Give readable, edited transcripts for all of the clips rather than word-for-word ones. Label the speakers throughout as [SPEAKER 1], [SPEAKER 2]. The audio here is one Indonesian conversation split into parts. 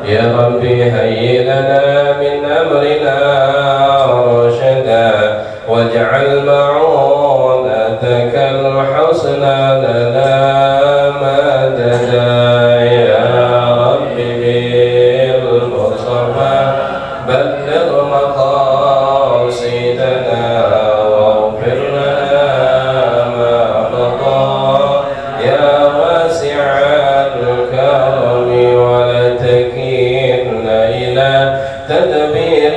[SPEAKER 1] يا ربي هيئ لنا من أمرنا رشدا واجعل معونتك الحسنى لنا مددا يا ربي بالمصطفى بلغ مقاصدنا واغفر لنا ما مضى يا واسع الكرم ولا تكلنا إلى تدبير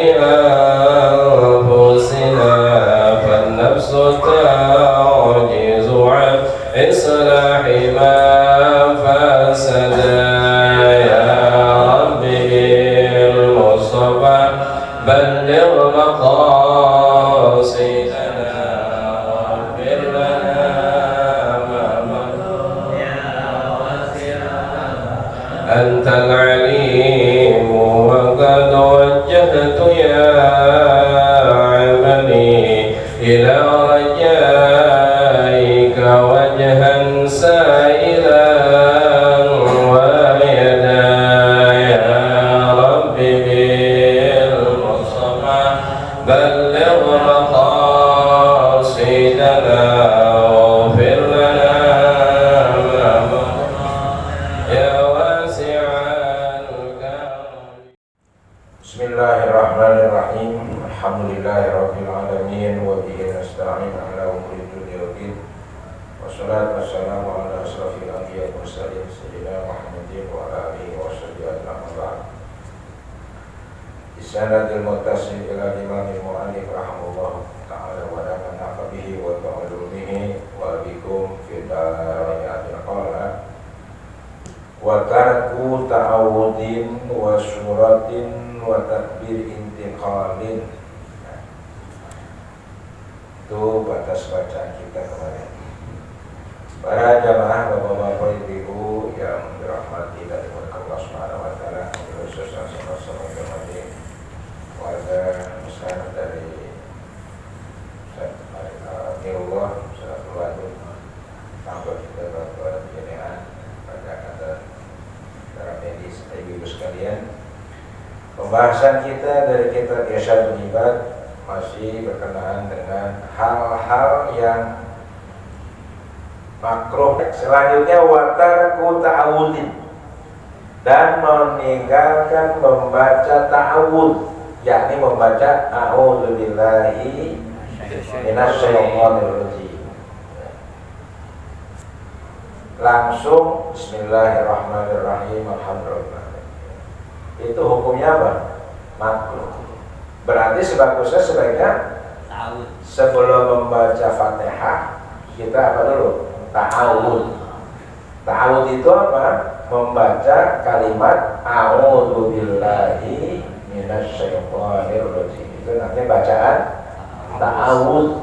[SPEAKER 1] أنفسنا فالنفس تعجز عن إصلاح ما فسدا يا رب بالمصطفى بلغ مقاصدنا واغفر لنا ما مضى يا واسع أنت العليم وقد وجهت يا عملي إلى رجائك وجها سائلا ويدا يا رب بالمصطفى بلغ مقاصدنا واغفر لنا ما مضى يا واسع الكرم.
[SPEAKER 2] Bismillahirrahmanirrahim. Alhamdulillahirabbil alamin wa bihi nasta'in ala umuri dunya waddin. Wassalatu wassalamu ala asrofil anbiya'i wal mursalin sayyidina Muhammadin wa ala alihi wa sahbihi ajma'in. Bisanadil muttasil ila imamil mu'allif rahimahullah ta'ala wa nafa'ana bihi wa ta'alumihi wa bikum fi darayatil qala wa tarku ta'awudin wa suratin wa takbir intiqalin. Itu batas bacaan kita kemarin. Para jamaah bapak-bapak ibu yang dirahmati dan diberkahi Allah Subhanahu wa taala, khususnya sama-sama kami warga Muslim dari Mirullah Salatul tanpa kita berbuat jenengan pada kata para medis ibu sekalian. Pembahasan kita dari kitab Irsyadul Ibad masih berkenaan dengan hal-hal yang makruh. Selanjutnya watarku ta'awudin, dan meninggalkan membaca ta'awud, yakni membaca a'udzubillahi minasyaitonir rajim. Langsung bismillahirrahmanirrahim alhamdulillah. Itu hukumnya apa? Makruh. Berarti sebaiknya sebelum membaca Fatihah kita apa dulu? Ta'awud. Ta'awud itu apa? Membaca kalimat a'udzubillahi minasyaitonir rajim. Itu namanya bacaan ta'awud.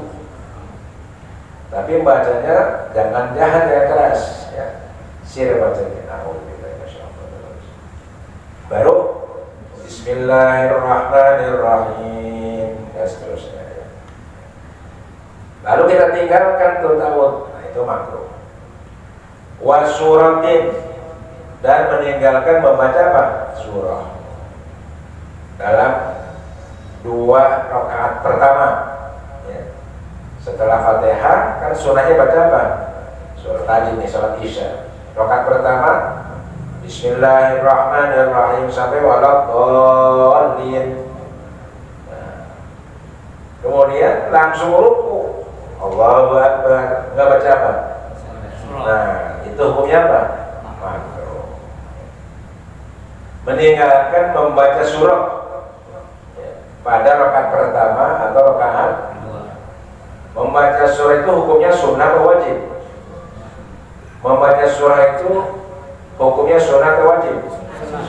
[SPEAKER 2] Tapi bacanya jangan keras ya. Sir bacanya a'udzubillahi minasyaitonir rajim. Baru bismillahirrahmanirrahim dan seterusnya ya. Lalu kita tinggalkan ta'awud. Nah itu makruh. Wasuratin, dan meninggalkan membaca apa? Surah dalam 2 rakaat pertama ya. Setelah Fatihah kan sunahnya baca apa? Surah tadi nih, salat Isya. Rakaat pertama bismillahirrahmanirrahim sampai waladhdallin. Nah, kemudian langsung ruku, Allahu Akbar, enggak baca apa? Nah, itu hukumnya apa? Makruh. Meninggalkan membaca surah ya, pada rakaat pertama atau rakaat membaca surah itu hukumnya sunnah atau wajib? Membaca surah itu hukumnya sunnah atau wajib?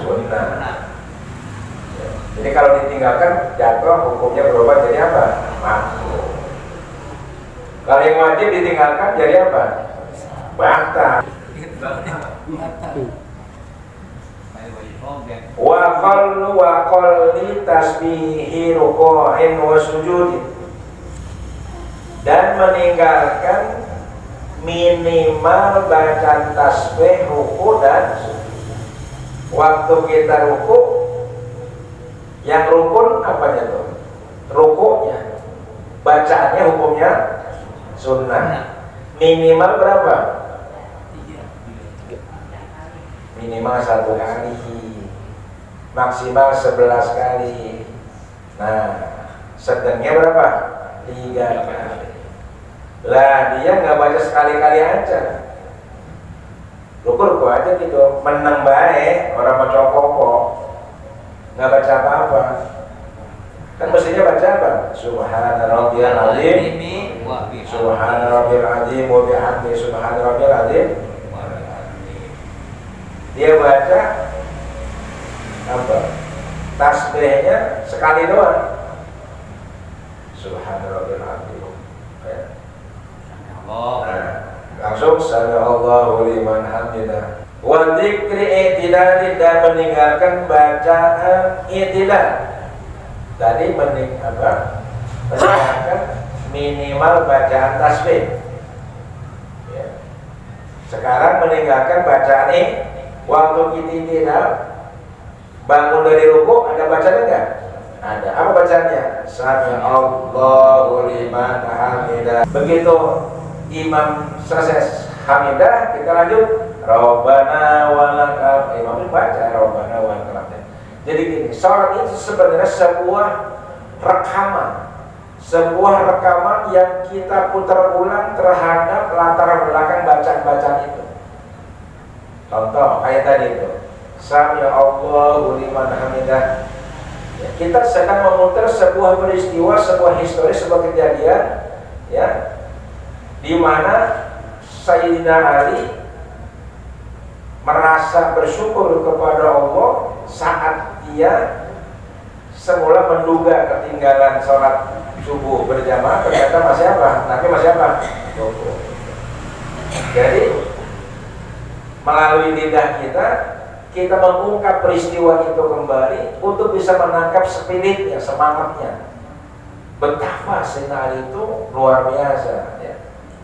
[SPEAKER 2] Sunnah. Ya. Jadi kalau ditinggalkan jatuh hukumnya berubah jadi apa? Makruh. Kalau yang wajib ditinggalkan jadi apa? Batal. Wa qalli tasbihi ruku'in wa sujudin, dan meninggalkan minimal bacaan tasbih ruku dan sujud. Waktu kita ruku, yang rukun apanya tuh? Rukunya. Bacaannya hukumnya sunnah. Minimal berapa? Minimal 1 kali, maksimal 11 kali. Nah, sedangnya berapa? 3 kali. Lah dia nggak baca sekali-kali aja, ruku aja gitu, menang baik, orang mau copopo, nggak baca apa-apa. Kan mestinya baca apa? Subhana rabbiyal azim, subhana rabbiyal azim, wa bihamdi subhana rabbiyal azim. Dia baca apa? Tasbihnya sekali doang. Subhana rabbiyal azim. Nah, langsung sami'allahu liman hamidah. Wa dzikri i'tidal, dan meninggalkan bacaan i'tidal. Tadi meninggalkan minimal bacaan tasbih. Ya. Sekarang meninggalkan bacaan waktu i'tidal, bangun dari ruku, ada bacaan enggak? Ada. Apa bacaannya? Sami'allahu liman hamidah. Begitu imam selesai hamidah, kita lanjut Rabbana walakal. Imam baca Rabbana walakal. Jadi gini, salat itu sebenarnya sebuah rekaman yang kita putar ulang terhadap latar belakang bacaan-bacaan itu. Contoh kayak tadi itu, Sami'allahu liman hamidah. Ya, kita sedang memutar sebuah peristiwa, sebuah histori, sebuah kejadian, ya, di mana Sayyidina Ali merasa bersyukur kepada Allah saat dia semula menduga ketinggalan sholat subuh berjamaah, ternyata masih apa? Tapi masih apa? Jadi melalui lidah kita mengungkap peristiwa itu kembali untuk bisa menangkap spiritnya, semangatnya. Betapa Sayyidina Ali itu luar biasa, ya.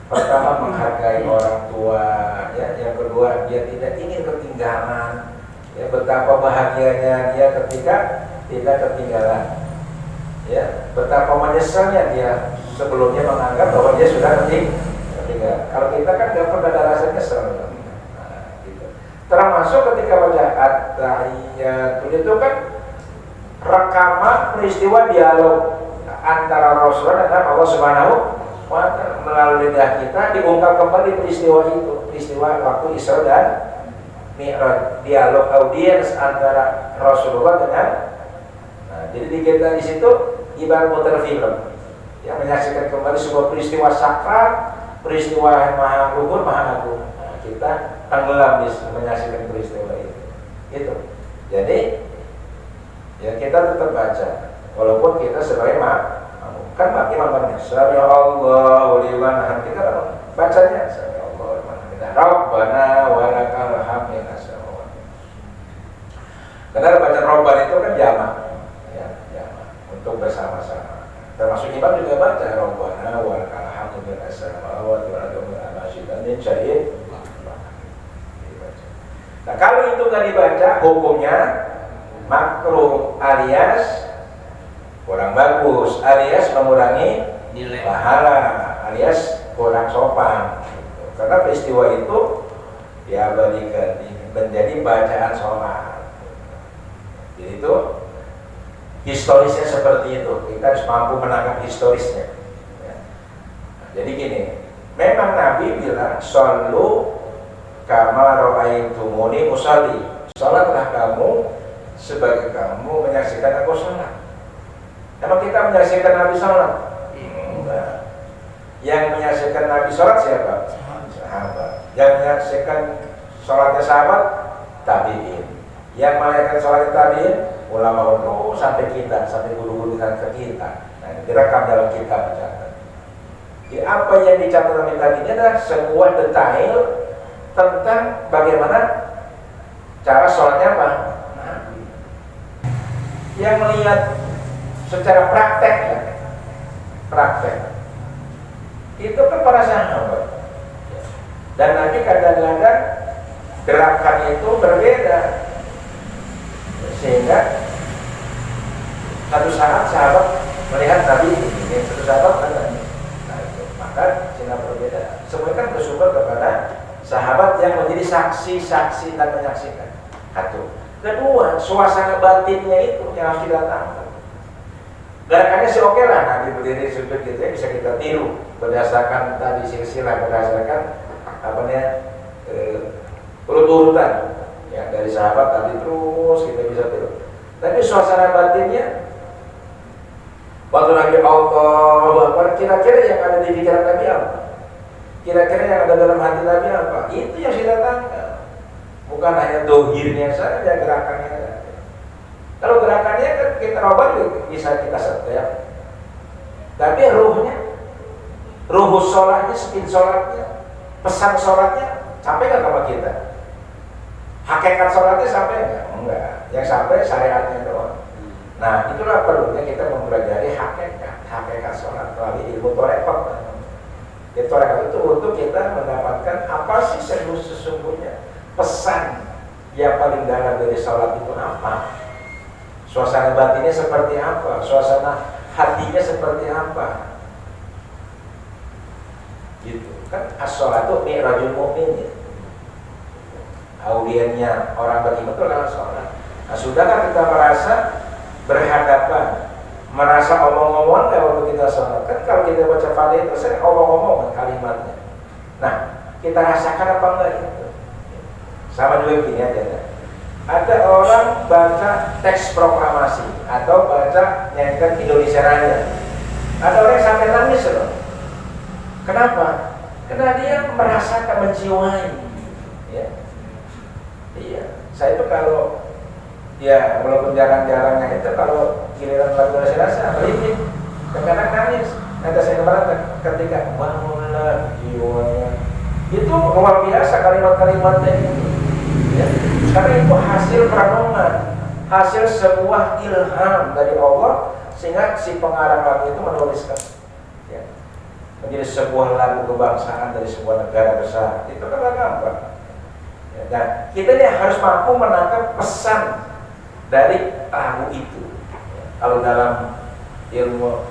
[SPEAKER 2] Pertama menghargai orang tua, ya. Yang kedua dia tidak ingin ketinggalan, ya. Betapa bahagianya dia ketika tidak ketinggalan, ya. Betapa menyesalnya dia sebelumnya menganggap bahwa dia sudah ketinggalan. Kalau kita kan nggak pernah ada rasa nyesel. Nah, gitu. Termasuk ketika baca at-tahiyyatu itu kan rekaman peristiwa dialog antara Rasulullah dengan Allah Subhanahu wa Ta'ala. Melalui lidah kita diungkap kembali peristiwa itu, peristiwa waktu Isra dan Mi'raj, dialog audiens antara Rasulullah dengan. Nah, jadi kita di situ ibarat muter film, yang menyaksikan kembali sebuah peristiwa sakral, peristiwa yang maha luhur, maha agung. Nah, kita tenggelam di menyaksikan peristiwa itu. Gitu. Jadi ya kita tetap baca, walaupun kita sebagai kan Imam Malik, Sami'allahu liman hamidah, bacanya Sami'allahu liman hamidah, Rabbana walakal hamd. Karena baca Rabbana itu kan jamak, ya, jamak untuk bersama-sama. Termasuk imam juga baca Rabbana walakal hamd bil samawati wal ardi wa ma syi'ta min syai'in. Nah, kalau itu nggak dibaca, hukumnya makruh alias kurang bagus, alias mengurangi nilai pahala, alias kurang sopan. Karena peristiwa itu ya menjadi bacaan sholat. Jadi itu historisnya seperti itu. Kita harus mampu menangkap historisnya. Ya. Nah, jadi gini, memang Nabi bilang shollu kama ra'aitumuni usalli. Sholatlah kamu sebagai kamu menyaksikan aku sholat. Emang kita menyaksikan Nabi sholat? Enggak. Yang menyaksikan Nabi sholat siapa? Sahabat. Yang menyaksikan sholatnya sahabat? Tabi'in. Yang menyaksikan sholatnya tabi'in? Ulama sampai kita, sampai guru-guru kita. Nah, direkam dalam kitab dicatat. Jadi apa yang dicatat dalam kitab ini adalah sebuah detail tentang bagaimana cara sholatnya apa? Nabi. Yang melihat secara praktek, ya, praktek itu kan para sahabat, dan nanti kadang-kadang gerakan itu berbeda. Sehingga satu saat sahabat melihat Nabi ini, satu sahabat mana? Nah itu, maka Cina berbeda. Semua kan bersumber kepada sahabat yang menjadi saksi-saksi dan menyaksikan. Satu. Kedua, suasana batinnya itu yang harus didatangkan. Gerakannya sih oke lah, nanti berdiri sudut gitu ya, bisa kita tiru berdasarkan tadi silsilah, berdasarkan apa namanya urut-urutan ya, dari sahabat tadi terus kita bisa tiru. Tapi suasana batinnya waktu Nabi Allahu Akbar, kira-kira yang ada di pikiran Nabi apa? Kira-kira yang ada dalam hati Nabi apa? Itu yang didatangkan. Bukan hanya dohirnya saja, gerakannya saja. Kalau gerakannya kan kita robot bisa kita setiap. Tapi ruhnya, ruh sholatnya, spin sholatnya, pesan sholatnya sampai nggak sama kita? Hakikat sholatnya sampai nggak? Enggak. Yang sampai syariatnya doang. Nah itulah perlunya kita mempelajari hakikat sholat melalui ilmu torekot. Torekot itu untuk kita mendapatkan apa sih sesungguhnya pesan yang paling dalam dari sholat itu apa? Suasana batinnya seperti apa? Suasana hatinya seperti apa? Gitu kan, as-sholatu mi'rajul mu'min. Audiennya orang beriman itu adalah sholat. Nah, sudahkah kita merasa berhadapan, merasa omong-omongan waktu kita sholat? Kan kalau kita baca Fatihah itu sering omong-omongan kalimatnya. Nah, kita rasakan apa enggak itu? Sama juga gini aja. Ada orang baca teks proklamasi atau baca nyanyikan Indonesia Raya. Ada orang yang sampai nangis loh. Kenapa? Karena dia merasakan, menjiwai. Ya. Iya. Saya itu kalau ya walaupun jarang-jarangnya itu kalau giliran lagu Indonesia Raya merinding, kadang-kadang nangis. Nanti saya kemarin ketika bangunlah jiwanya, itu luar biasa kalimat-kalimatnya itu. Ya. Karena itu hasil perenungan, hasil sebuah ilham dari Allah, sehingga si pengarang lagu itu menuliskan ya, menjadi sebuah lagu kebangsaan dari sebuah negara besar. Itu kan gampang ya, dan kita ini harus mampu menangkap pesan dari lagu itu ya. Kalau dalam ilmu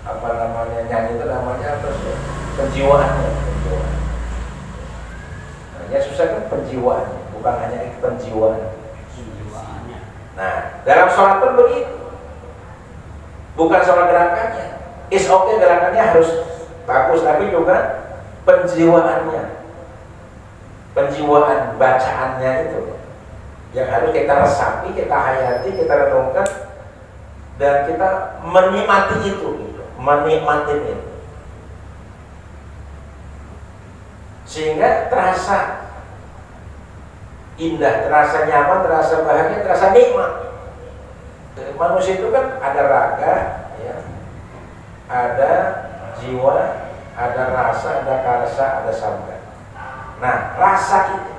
[SPEAKER 2] apa namanya nyanyi itu namanya apa sih? Penjiwaannya. Ya susah kan penjiwaan, bukan hanya penjiwaan. Nah, dalam sholat pun begitu. Bukan sholat gerakannya. Is oke gerakannya harus bagus, tapi juga penjiwaannya. Penjiwaan bacaannya itu yang harus kita resapi, kita hayati, kita renungkan, dan kita menikmati itu, menikmati itu. Sehingga terasa indah, terasa nyaman, terasa bahagia, terasa nikmat. Manusia itu kan ada raga, ya, ada jiwa, ada rasa, ada karsa, ada sabda. Nah, rasa itu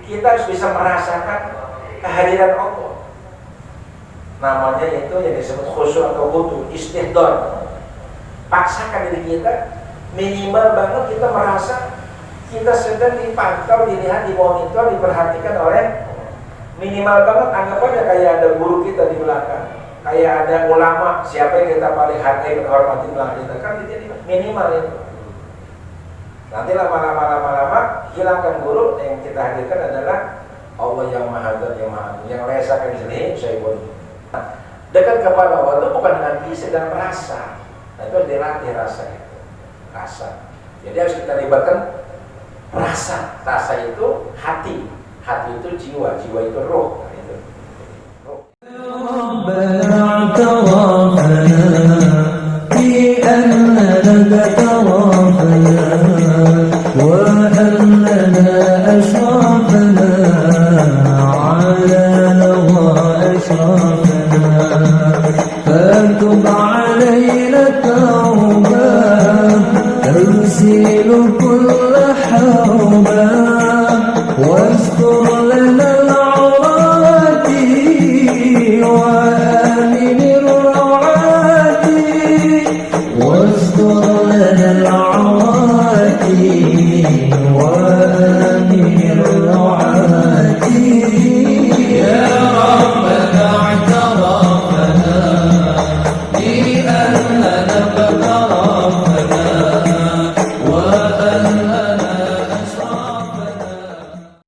[SPEAKER 2] kita harus bisa merasakan kehadiran Allah. Namanya itu yang disebut khusyuk atau khudu, istihdor. Paksakan diri kita, minimal banget kita merasa kita sedang dipantau, dilihat, dimonitor, diperhatikan oleh, minimal banget anggap aja kayak ada guru kita di belakang, kayak ada ulama, siapa yang kita paling hargai dan hormati belakang kita, kan jadi minimal itu. Nanti lama-lama hilangkan guru, yang kita hadirkan adalah Allah yang maha dan yang maha, yang lesakan sendiri saya boleh. Dekat kepada Allah itu bukan dengan fisik dan rasa. Nah, itu dilatih rasa itu, rasa. Jadi harus kita libatkan rasa itu hati, hati itu jiwa, jiwa itu roh.